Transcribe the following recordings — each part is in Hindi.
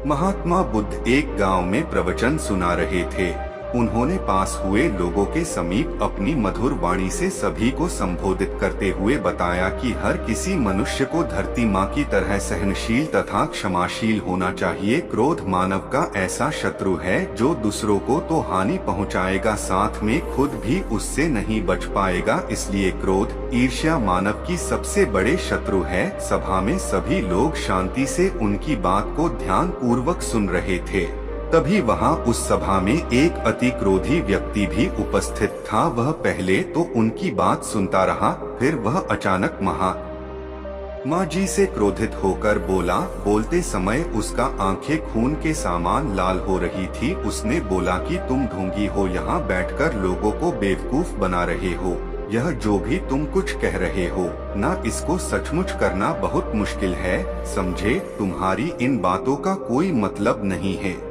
महात्मा बुद्ध एक गांव में प्रवचन सुना रहे थे। उन्होंने पास हुए लोगों के समीप अपनी मधुर वाणी से सभी को संबोधित करते हुए बताया कि हर किसी मनुष्य को धरती माँ की तरह सहनशील तथा क्षमाशील होना चाहिए। क्रोध मानव का ऐसा शत्रु है जो दूसरों को तो हानि पहुँचाएगा, साथ में खुद भी उससे नहीं बच पाएगा। इसलिए क्रोध, ईर्ष्या मानव की सबसे बड़े शत्रु है। सभा में सभी लोग शांति से उनकी बात को ध्यान पूर्वक सुन रहे थे। तभी वहां उस सभा में एक अति क्रोधी व्यक्ति भी उपस्थित था। वह पहले तो उनकी बात सुनता रहा, फिर वह अचानक महात्मा जी से क्रोधित होकर बोला। बोलते समय उसका आंखें खून के समान लाल हो रही थी। उसने बोला कि तुम ढोंगी हो, यहाँ बैठकर लोगों को बेवकूफ बना रहे हो। यह जो भी तुम कुछ कह रहे हो ना, इसको सचमुच करना बहुत मुश्किल है। समझे, तुम्हारी इन बातों का कोई मतलब नहीं है।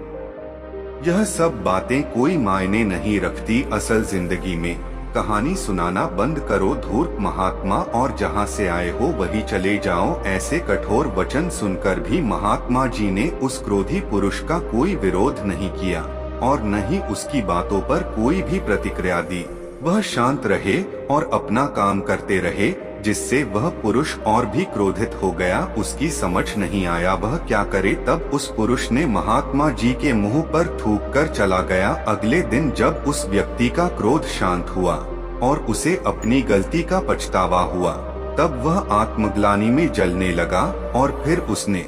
यह सब बातें कोई मायने नहीं रखती असल जिंदगी में। कहानी सुनाना बंद करो धूर्त महात्मा, और जहाँ से आए हो वही चले जाओ। ऐसे कठोर वचन सुनकर भी महात्मा जी ने उस क्रोधी पुरुष का कोई विरोध नहीं किया और न ही उसकी बातों पर कोई भी प्रतिक्रिया दी। वह शांत रहे और अपना काम करते रहे, जिससे वह पुरुष और भी क्रोधित हो गया। उसकी समझ नहीं आया वह क्या करे। तब उस पुरुष ने महात्मा जी के मुंह पर थूक कर चला गया। अगले दिन जब उस व्यक्ति का क्रोध शांत हुआ और उसे अपनी गलती का पछतावा हुआ, तब वह आत्मग्लानि में जलने लगा और फिर उसने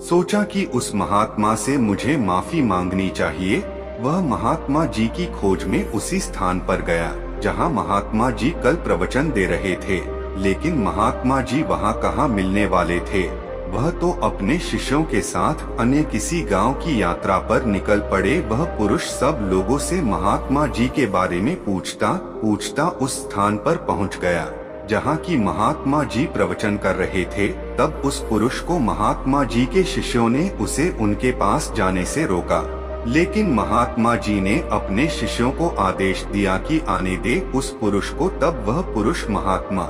सोचा कि उस महात्मा से मुझे माफी मांगनी चाहिए। वह महात्मा जी की खोज में उसी स्थान पर गया जहां महात्मा जी कल प्रवचन दे रहे थे, लेकिन महात्मा जी वहां कहाँ मिलने वाले थे। वह तो अपने शिष्यों के साथ अन्य किसी गांव की यात्रा पर निकल पड़े। वह पुरुष सब लोगों से महात्मा जी के बारे में पूछता उस स्थान पर पहुंच गया जहां की महात्मा जी प्रवचन कर रहे थे। तब उस पुरुष को महात्मा जी के शिष्यों ने उसे उनके पास जाने से रोका, लेकिन महात्मा जी ने अपने शिष्यों को आदेश दिया कि आने दे उस पुरुष को। तब वह पुरुष महात्मा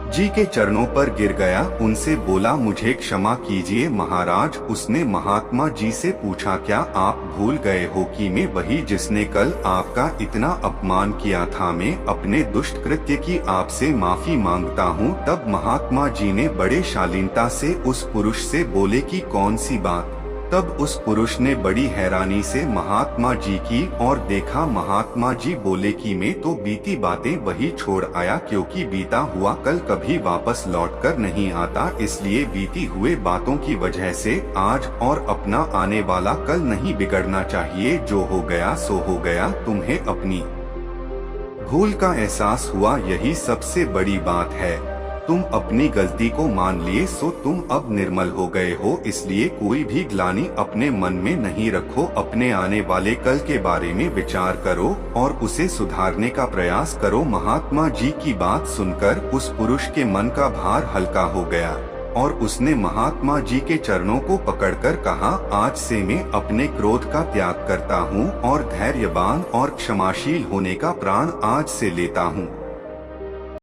जी के चरणों पर गिर गया, उनसे बोला, मुझे क्षमा कीजिए महाराज। उसने महात्मा जी से पूछा, क्या आप भूल गए हो कि मैं वही जिसने कल आपका इतना अपमान किया था। मैं अपने दुष्ट कृत्य की आपसे माफी मांगता हूँ। तब महात्मा जी ने बड़े शालीनता से उस पुरुष से बोले कि कौन सी बात। तब उस पुरुष ने बड़ी हैरानी से महात्मा जी की और देखा। महात्मा जी बोले कि मैं तो बीती बातें वही छोड़ आया, क्योंकि बीता हुआ कल कभी वापस लौटकर नहीं आता। इसलिए बीती हुए बातों की वजह से आज और अपना आने वाला कल नहीं बिगड़ना चाहिए। जो हो गया सो हो गया। तुम्हें अपनी भूल का एहसास हुआ, यही सबसे बड़ी बात है। तुम अपनी गलती को मान लिए, सो तुम अब निर्मल हो गए हो। इसलिए कोई भी ग्लानि अपने मन में नहीं रखो। अपने आने वाले कल के बारे में विचार करो और उसे सुधारने का प्रयास करो। महात्मा जी की बात सुनकर उस पुरुष के मन का भार हल्का हो गया और उसने महात्मा जी के चरणों को पकड़कर कहा, आज से मैं अपने क्रोध का त्याग करता हूँ और धैर्यवान और क्षमाशील होने का प्राण आज से लेता हूँ।